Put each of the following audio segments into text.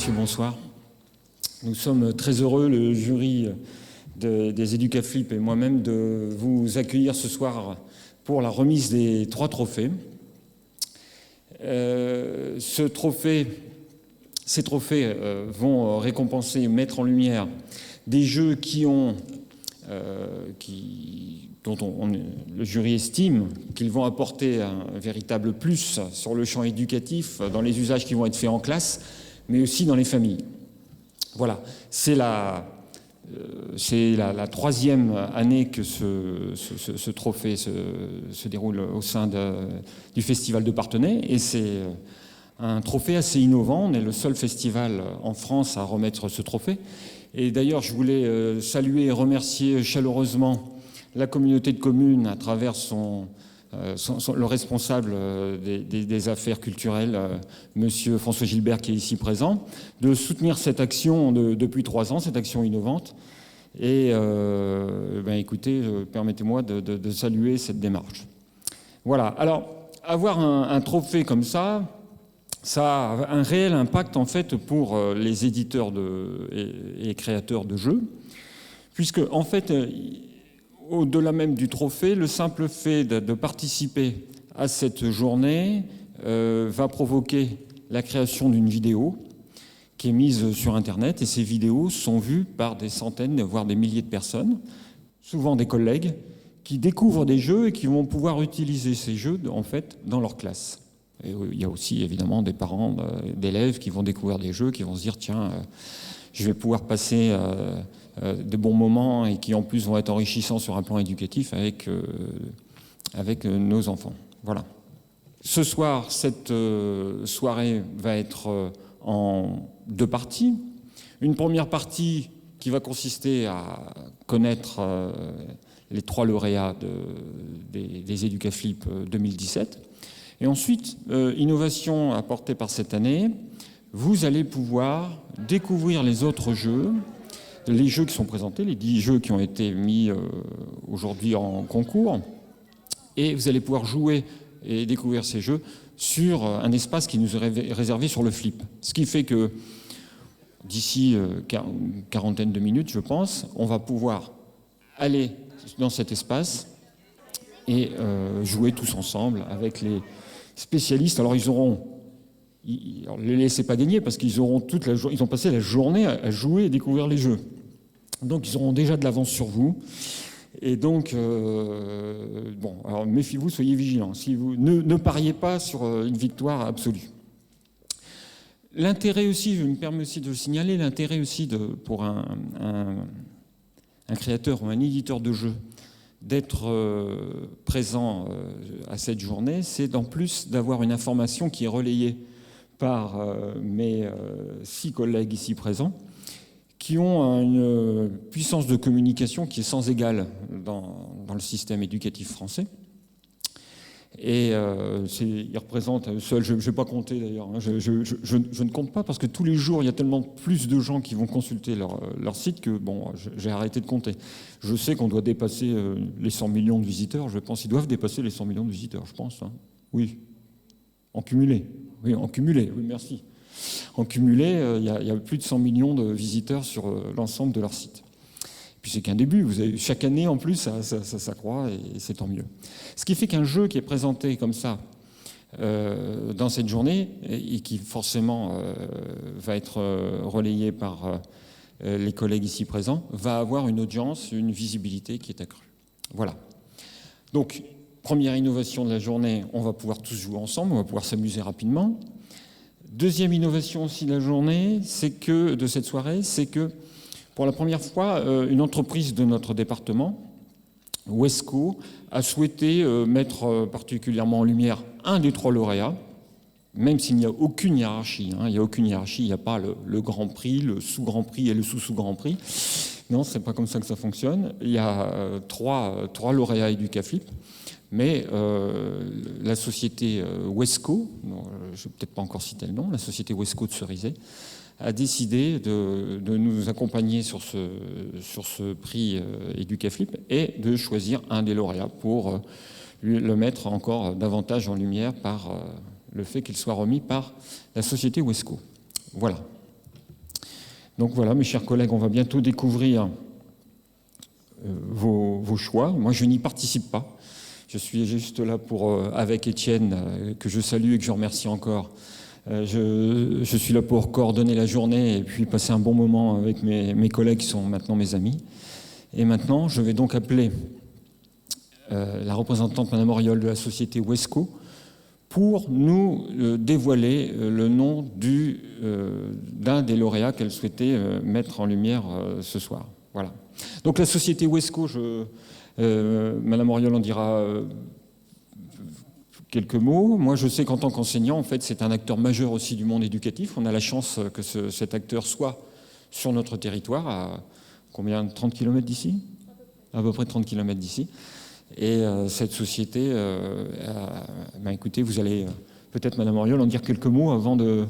messieurs, bonsoir. Nous sommes très heureux, le jury des Educaflip et moi-même, de vous accueillir ce soir pour la remise des 3 trophées. Ces trophées vont récompenser, mettre en lumière des jeux dont le jury estime qu'ils vont apporter un véritable plus sur le champ éducatif, dans les usages qui vont être faits en classe, mais aussi dans les familles. Voilà, c'est la 3e année que ce trophée se déroule au sein du Festival de Parthenay, et c'est un trophée assez innovant. On est le seul festival en France à remettre ce trophée. Et d'ailleurs, je voulais saluer et remercier chaleureusement la communauté de communes à travers le responsable des affaires culturelles, monsieur François Gilbert, qui est ici présent, de soutenir cette action depuis 3 ans, cette action innovante. Et écoutez, permettez-moi de saluer cette démarche. Voilà, alors avoir un trophée comme ça a un réel impact en fait pour les éditeurs et créateurs de jeux, puisque en fait, au-delà même du trophée, le simple fait de participer à cette journée va provoquer la création d'une vidéo qui est mise sur Internet, et ces vidéos sont vues par des centaines, voire des milliers de personnes, souvent des collègues, qui découvrent des jeux et qui vont pouvoir utiliser ces jeux en fait dans leur classe. Et il y a aussi évidemment des parents d'élèves qui vont découvrir des jeux, qui vont se dire tiens, je vais pouvoir passer de bons moments et qui en plus vont être enrichissants sur un plan éducatif avec nos enfants. Voilà. Ce soir, cette soirée va être en 2 parties. Une première partie qui va consister à connaître les 3 lauréats des Educaflip 2017. Et ensuite, innovation apportée par cette année, vous allez pouvoir découvrir les autres jeux, les jeux qui sont présentés, les 10 jeux qui ont été mis aujourd'hui en concours, et vous allez pouvoir jouer et découvrir ces jeux sur un espace qui nous est réservé sur le flip. Ce qui fait que d'ici une quarantaine de minutes, je pense, on va pouvoir aller dans cet espace et jouer tous ensemble avec les spécialistes. Alors ne les laissez pas gagner parce qu'ils auront ils ont passé la journée à jouer et découvrir les jeux. Donc ils auront déjà de l'avance sur vous. Et donc, alors méfiez-vous, soyez vigilants. Ne pariez pas sur une victoire absolue. L'intérêt aussi, je me permets aussi de le signaler, l'intérêt aussi pour un créateur ou un éditeur de jeux d'être présent à cette journée, c'est en plus d'avoir une information qui est relayée par mes 6 collègues ici présents, qui ont une puissance de communication qui est sans égale dans le système éducatif français. Et ils représentent seuls, je ne vais pas compter d'ailleurs, hein, je ne compte pas parce que tous les jours il y a tellement plus de gens qui vont consulter leur site que bon, j'ai arrêté de compter. Je sais qu'on doit dépasser les 100 millions de visiteurs, je pense qu'ils doivent dépasser les 100 millions de visiteurs, je pense. Hein. Oui, en cumulé, oui, merci. En cumulé, il y a plus de 100 millions de visiteurs sur l'ensemble de leur site. Puis c'est qu'un début, chaque année en plus ça croît et c'est tant mieux. Ce qui fait qu'un jeu qui est présenté comme ça dans cette journée et qui forcément va être relayé par les collègues ici présents, va avoir une audience, une visibilité qui est accrue. Voilà. Donc, première innovation de la journée, on va pouvoir tous jouer ensemble, on va pouvoir s'amuser rapidement. Deuxième innovation aussi de la journée, de cette soirée, c'est que pour la première fois, une entreprise de notre département, Wesco, a souhaité mettre particulièrement en lumière un des 3 lauréats, même s'il n'y a aucune hiérarchie. Hein, il n'y a aucune hiérarchie, il n'y a pas le Grand Prix, le sous-Grand Prix et le sous-sous-Grand Prix. Non, c'est pas comme ça que ça fonctionne. Il y a 3 lauréats Educaflip, mais la société Wesco, je ne vais peut-être pas encore citer le nom, la société Wesco de Cerizay, a décidé de nous accompagner sur ce prix Educaflip et de choisir un des lauréats pour le mettre encore davantage en lumière par le fait qu'il soit remis par la société Wesco. Voilà. Donc voilà, mes chers collègues, on va bientôt découvrir vos choix. Moi, je n'y participe pas. Je suis juste là pour, avec Étienne, que je salue et que je remercie encore. Je suis là pour coordonner la journée et puis passer un bon moment avec mes collègues qui sont maintenant mes amis. Et maintenant, je vais donc appeler la représentante Madame Auriol de la société Wesco pour nous dévoiler le nom d'un des lauréats qu'elle souhaitait mettre en lumière ce soir. Voilà. Donc la société Wesco, Madame Auriol en dira quelques mots. Moi, je sais qu'en tant qu'enseignant, en fait, c'est un acteur majeur aussi du monde éducatif. On a la chance que cet acteur soit sur notre territoire, à combien, 30 km d'ici ? À peu près 30 km d'ici. Et cette société, écoutez, vous allez peut-être, Madame Auriol, en dire quelques mots avant de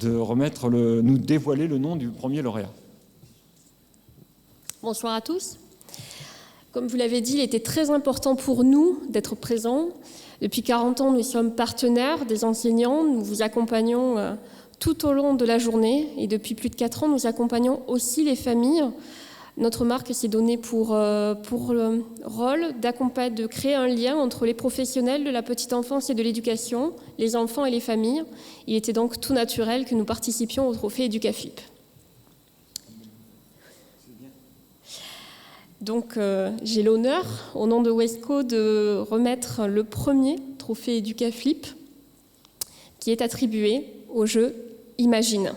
nous dévoiler le nom du premier lauréat. Bonsoir à tous. Comme vous l'avez dit, il était très important pour nous d'être présents. Depuis 40 ans, nous sommes partenaires des enseignants. Nous vous accompagnons tout au long de la journée. Et depuis plus de 4 ans, nous accompagnons aussi les familles. Notre marque s'est donnée pour le rôle de créer un lien entre les professionnels de la petite enfance et de l'éducation, les enfants et les familles. Il était donc tout naturel que nous participions au trophée EducaFlip. Donc j'ai l'honneur, au nom de Wesco, de remettre le premier trophée EducaFlip qui est attribué au jeu Imagine.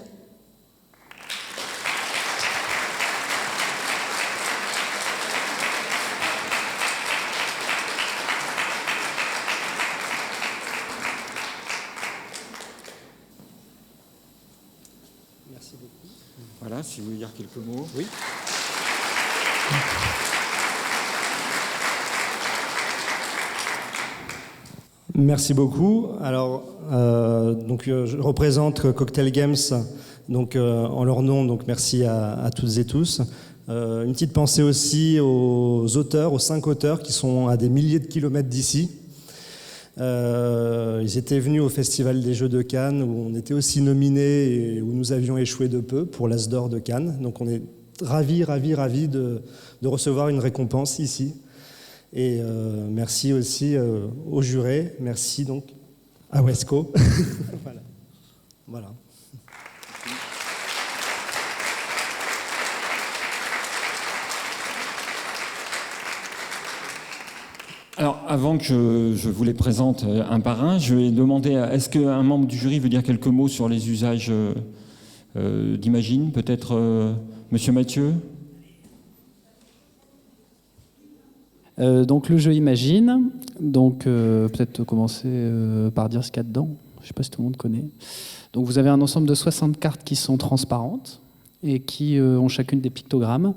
Merci beaucoup. Voilà, si vous voulez dire quelques mots. Oui. Merci beaucoup. Alors, je représente Cocktail Games, en leur nom, donc merci à toutes et tous. Une petite pensée aussi aux auteurs, aux 5 auteurs qui sont à des milliers de kilomètres d'ici. Ils étaient venus au Festival des Jeux de Cannes, où on était aussi nominés et où nous avions échoué de peu pour l'As d'Or de Cannes. Donc on est ravis de recevoir une récompense ici. Et merci aussi aux jurés, merci donc à Wesco. Voilà. Alors, avant que je vous les présente un par un, je vais demander, est-ce qu'un membre du jury veut dire quelques mots sur les usages d'Imagine ? Peut-être Monsieur Mathieu ? Donc le jeu Imagine, peut-être commencer par dire ce qu'il y a dedans, je ne sais pas si tout le monde connaît. Donc vous avez un ensemble de 60 cartes qui sont transparentes et qui ont chacune des pictogrammes.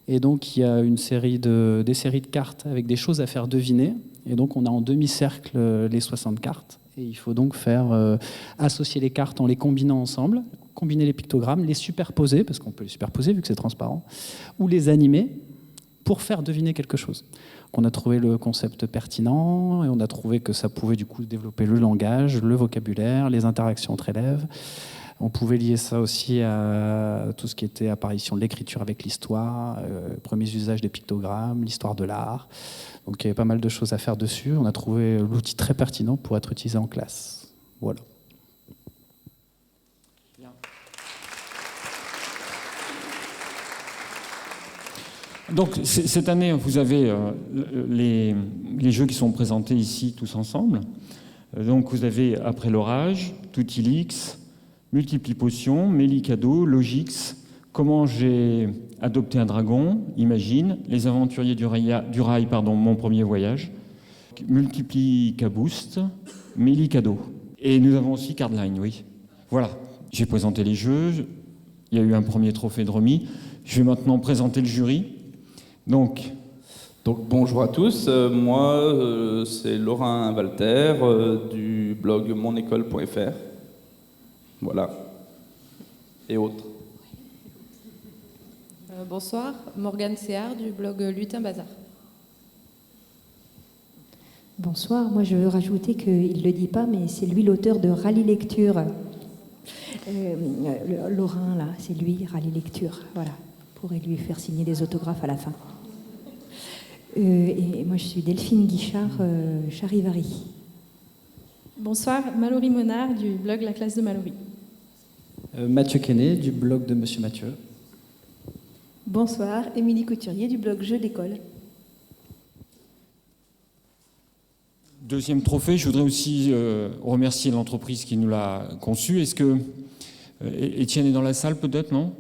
Et donc il y a des séries de cartes avec des choses à faire deviner. Et donc on a en demi-cercle les 60 cartes. Et il faut donc faire associer les cartes en les combinant ensemble, combiner les pictogrammes, les superposer, parce qu'on peut les superposer vu que c'est transparent, ou les animer pour faire deviner quelque chose. On a trouvé le concept pertinent et on a trouvé que ça pouvait du coup développer le langage, le vocabulaire, les interactions entre élèves. On pouvait lier ça aussi à tout ce qui était apparition de l'écriture avec l'histoire, premiers usages des pictogrammes, l'histoire de l'art. Donc il y avait pas mal de choses à faire dessus. On a trouvé l'outil très pertinent pour être utilisé en classe. Voilà. Donc cette année, vous avez les jeux qui sont présentés ici tous ensemble. Donc vous avez Après l'orage, Toutilix, Multiplipotion, Mélicado, Logix, Comment j'ai adopté un dragon, Imagine, Les aventuriers du rail, Mon premier voyage, Multiplicaboost, Mélicado. Et nous avons aussi Cardline, oui. Voilà, j'ai présenté les jeux, il y a eu un premier trophée de remis. Je vais maintenant présenter le jury. Donc bonjour à tous, moi c'est Laurent Walter du blog monécole.fr, voilà, et autres. Bonsoir, Morgane Céard du blog Lutin Bazar. Bonsoir, moi je veux rajouter qu'il ne le dit pas, mais c'est lui l'auteur de Rallye Lecture. Laurent, là, c'est lui, Rallye Lecture. Voilà, vous pourrez lui faire signer des autographes à la fin. Et moi, je suis Delphine Guichard, Charivari. Bonsoir, Mallory Monard du blog La classe de Mallory. Mathieu Quesnay du blog de Monsieur Mathieu. Bonsoir, Émilie Couturier du blog Jeux d'école. Deuxième trophée, je voudrais aussi remercier l'entreprise qui nous l'a conçu. Est-ce que Étienne est dans la salle peut-être, non?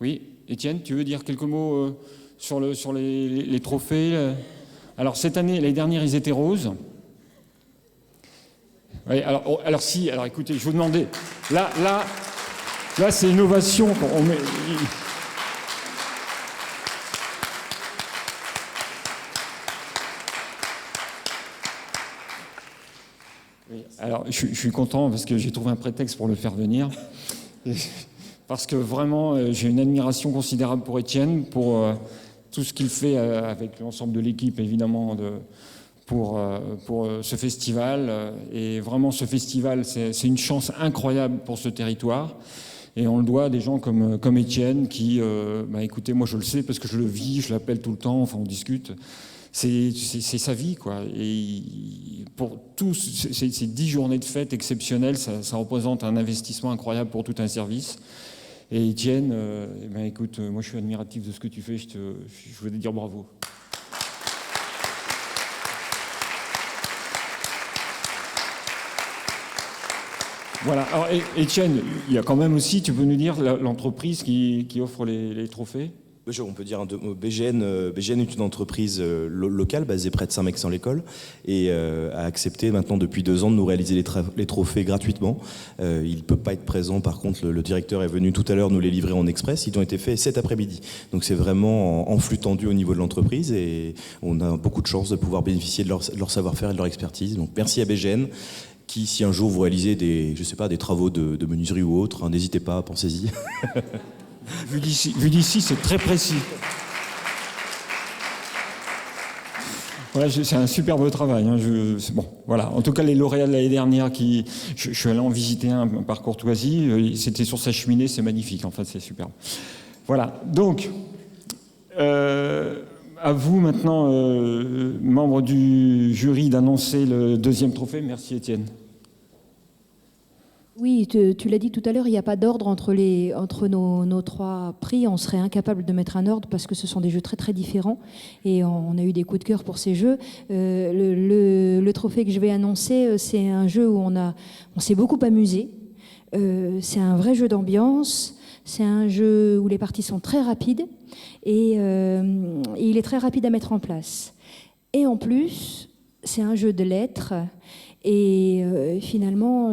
Oui, Étienne, tu veux dire quelques mots sur les trophées? Alors cette année, l'année dernière, ils étaient roses. Oui, alors écoutez, je vous demandais, là c'est innovation. Oui, alors je suis content parce que j'ai trouvé un prétexte pour le faire venir. Parce que vraiment, j'ai une admiration considérable pour Étienne, pour tout ce qu'il fait avec l'ensemble de l'équipe, évidemment, pour ce festival. Et vraiment, ce festival, c'est une chance incroyable pour ce territoire. Et on le doit à des gens comme Étienne qui, écoutez, moi je le sais parce que je le vis, je l'appelle tout le temps, enfin on discute. C'est sa vie, quoi. Et pour tous ces 10 journées de fête exceptionnelles, ça représente un investissement incroyable pour tout un service. Et Étienne, écoute, moi je suis admiratif de ce que tu fais, je voulais te dire bravo. Voilà, alors Étienne, il y a quand même aussi, tu peux nous dire, l'entreprise qui offre les trophées? On peut dire un mot. BGN est une entreprise locale basée près de Saint-Mexan-l'École et a accepté maintenant depuis 2 ans de nous réaliser les trophées gratuitement. Il ne peut pas être présent, par contre le directeur est venu tout à l'heure nous les livrer en express. Ils ont été faits cet après-midi. Donc c'est vraiment en flux tendu au niveau de l'entreprise et on a beaucoup de chance de pouvoir bénéficier de leur savoir-faire et de leur expertise. Donc merci à BGN. Qui, si un jour vous réalisez des travaux de menuiserie ou autre, n'hésitez pas, pensez-y. Vu d'ici, c'est très précis. Voilà, c'est un superbe travail. Hein. Bon, voilà. En tout cas, les lauréats de l'année dernière, je suis allé en visiter un par courtoisie. C'était sur sa cheminée, c'est magnifique. En fait, c'est superbe. Voilà. Donc, à vous maintenant, membres du jury, d'annoncer le 2e trophée. Merci, Étienne. Oui, tu l'as dit tout à l'heure, il n'y a pas d'ordre entre nos 3 prix. On serait incapable de mettre un ordre parce que ce sont des jeux très très différents et on a eu des coups de cœur pour ces jeux. Le trophée que je vais annoncer, c'est un jeu où on s'est beaucoup amusé. C'est un vrai jeu d'ambiance. C'est un jeu où les parties sont très rapides et il est très rapide à mettre en place. Et en plus, c'est un jeu de lettres. Et finalement,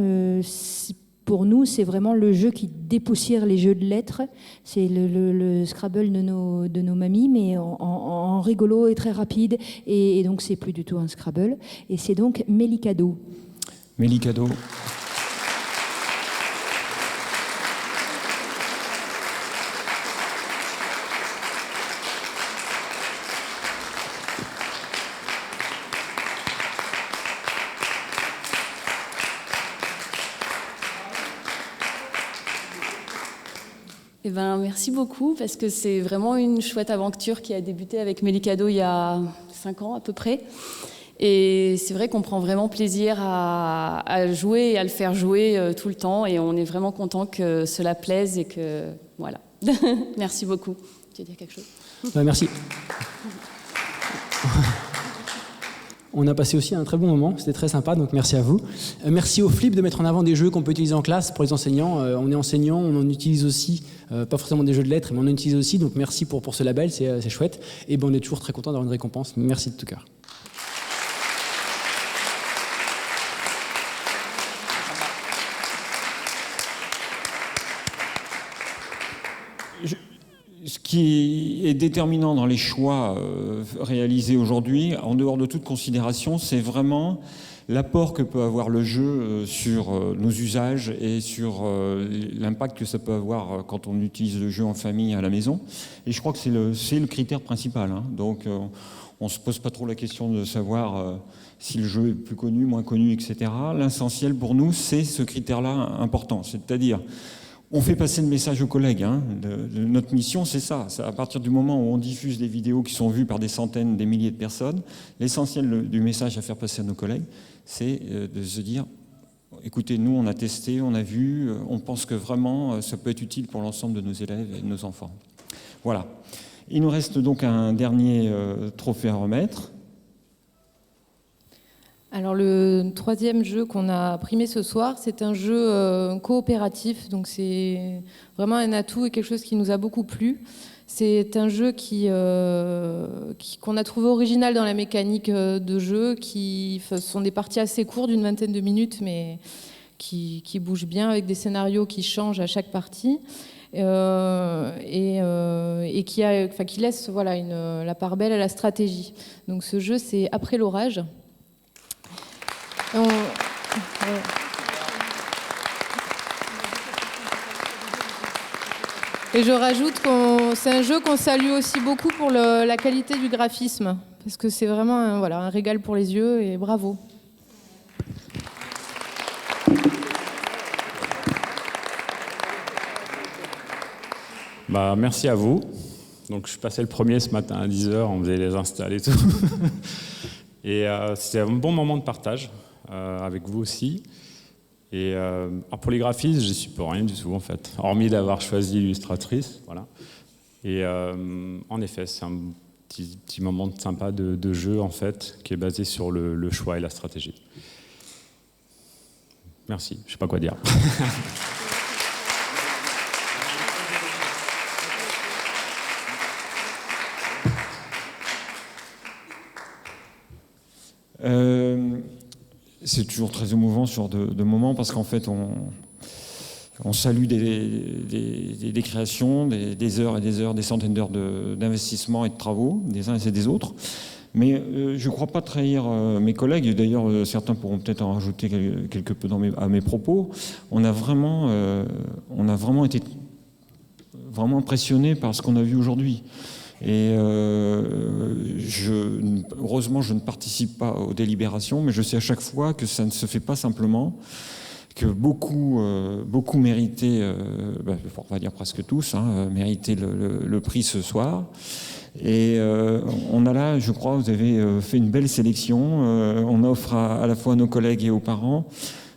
pour nous, c'est vraiment le jeu qui dépoussière les jeux de lettres. C'est le Scrabble de nos mamies, mais en rigolo et très rapide. Et donc, c'est plus du tout un Scrabble. Et c'est donc Mélicado. Mélicado. Merci beaucoup parce que c'est vraiment une chouette aventure qui a débuté avec Mélicado il y a 5 ans à peu près. Et c'est vrai qu'on prend vraiment plaisir à jouer et à le faire jouer tout le temps et on est vraiment content que cela plaise et que voilà. Merci beaucoup. Tu veux dire quelque chose? Merci. On a passé aussi un très bon moment, c'était très sympa, donc merci à vous. Merci au Flip de mettre en avant des jeux qu'on peut utiliser en classe pour les enseignants. On est enseignant, on en utilise aussi, pas forcément des jeux de lettres, mais on en utilise aussi, donc merci pour ce label, c'est chouette. Et on est toujours très content d'avoir une récompense, merci de tout cœur. Ce qui est déterminant dans les choix réalisés aujourd'hui, en dehors de toute considération, c'est vraiment l'apport que peut avoir le jeu sur nos usages et sur l'impact que ça peut avoir quand on utilise le jeu en famille à la maison. Et je crois que c'est le critère principal. Hein. Donc On ne se pose pas trop la question de savoir si le jeu est plus connu, moins connu, etc. L'essentiel pour nous, c'est ce critère-là important. C'est-à-dire, on fait passer le message aux collègues. Notre mission, c'est ça. C'est à partir du moment où on diffuse des vidéos qui sont vues par des centaines, des milliers de personnes, l'essentiel du message à faire passer à nos collègues, c'est de se dire, écoutez, nous, on a testé, on a vu, on pense que vraiment, ça peut être utile pour l'ensemble de nos élèves et de nos enfants. Voilà. Il nous reste donc un dernier trophée à remettre. Alors le troisième jeu qu'on a primé ce soir, c'est un jeu coopératif, donc c'est vraiment un atout et quelque chose qui nous a beaucoup plu. C'est un jeu qu'on a trouvé original dans la mécanique de jeu, qui sont des parties assez courtes, d'une vingtaine de minutes, mais qui bougent bien avec des scénarios qui changent à chaque partie. Et qui laisse la part belle à la stratégie. Donc ce jeu, c'est Après l'orage. Et je rajoute que c'est un jeu qu'on salue aussi beaucoup pour la qualité du graphisme, parce que c'est vraiment un régal pour les yeux, et bravo. Merci à vous. Donc, je suis passé le premier ce matin à 10h, on faisait les installs et tout. Et c'était un bon moment de partage avec vous aussi. Et pour les graphismes, j'y suis pour rien du tout en fait, hormis d'avoir choisi Illustratrice. Voilà. Et en effet, c'est un petit moment sympa de jeu en fait, qui est basé sur le choix et la stratégie. Merci, je ne sais pas quoi dire. C'est toujours très émouvant ce genre de moment parce qu'en fait on salue des créations, des heures et des heures, des centaines d'heures d'investissement et de travaux des uns et des autres. Mais je ne crois pas trahir mes collègues, et d'ailleurs certains pourront peut-être en rajouter quelque peu à mes propos. On a vraiment été vraiment impressionnés par ce qu'on a vu aujourd'hui. Et heureusement, je ne participe pas aux délibérations, mais je sais à chaque fois que ça ne se fait pas simplement, que beaucoup méritaient, on va dire presque tous, méritaient le prix ce soir. Et on a là, je crois, vous avez fait une belle sélection. On offre à la fois à nos collègues et aux parents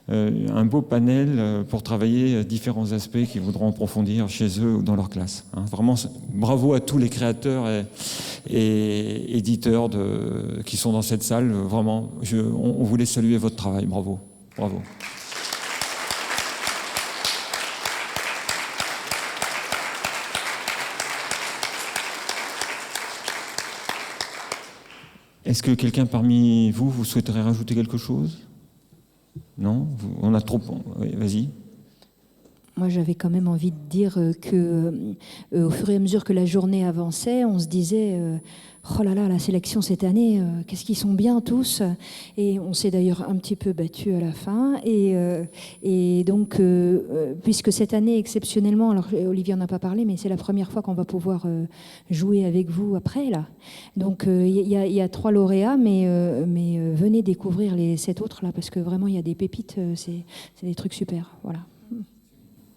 un beau panel pour travailler différents aspects qu'ils voudront approfondir chez eux ou dans leur classe. Vraiment, bravo à tous les créateurs et éditeurs qui sont dans cette salle. Vraiment, on voulait saluer votre travail. Bravo. Bravo. Est-ce que quelqu'un parmi vous souhaiterait rajouter quelque chose ? Non ? On a trop... Oui, vas-y. Moi, j'avais quand même envie de dire que, au fur et à mesure que la journée avançait, on se disait oh là là, la sélection cette année, qu'est-ce qu'ils sont bien tous. Et on s'est d'ailleurs un petit peu battu à la fin. Et donc, puisque cette année, exceptionnellement, alors Olivier n'en a pas parlé, mais c'est la première fois qu'on va pouvoir jouer avec vous après, là. Donc, il y a 3 lauréats, mais venez découvrir les 7 autres, là, parce que vraiment, il y a des pépites, c'est des trucs super. Voilà.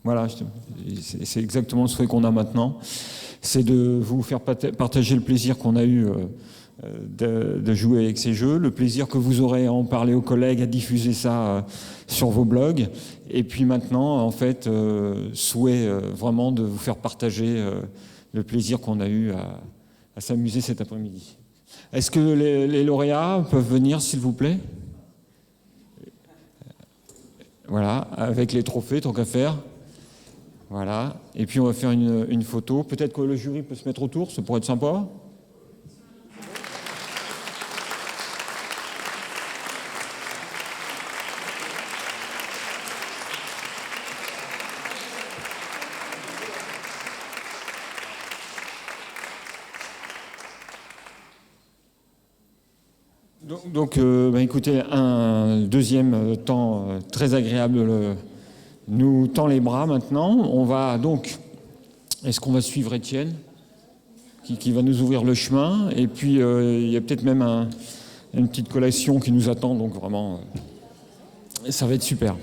Voilà, c'est exactement le souhait qu'on a maintenant. C'est de vous faire partager le plaisir qu'on a eu de jouer avec ces jeux, le plaisir que vous aurez à en parler aux collègues, à diffuser ça sur vos blogs. Et puis maintenant, en fait, souhait vraiment de vous faire partager le plaisir qu'on a eu à s'amuser cet après-midi. Est-ce que les lauréats peuvent venir, s'il vous plaît ? Voilà, avec les trophées, tant qu'à faire. Voilà, et puis on va faire une photo. Peut-être que le jury peut se mettre autour, ça pourrait être sympa. Donc écoutez, un deuxième temps très agréable nous tend les bras maintenant. On va donc... Est-ce qu'on va suivre Étienne ? qui va nous ouvrir le chemin. Et puis, il y a peut-être même une petite collation qui nous attend. Donc, vraiment, ça va être super.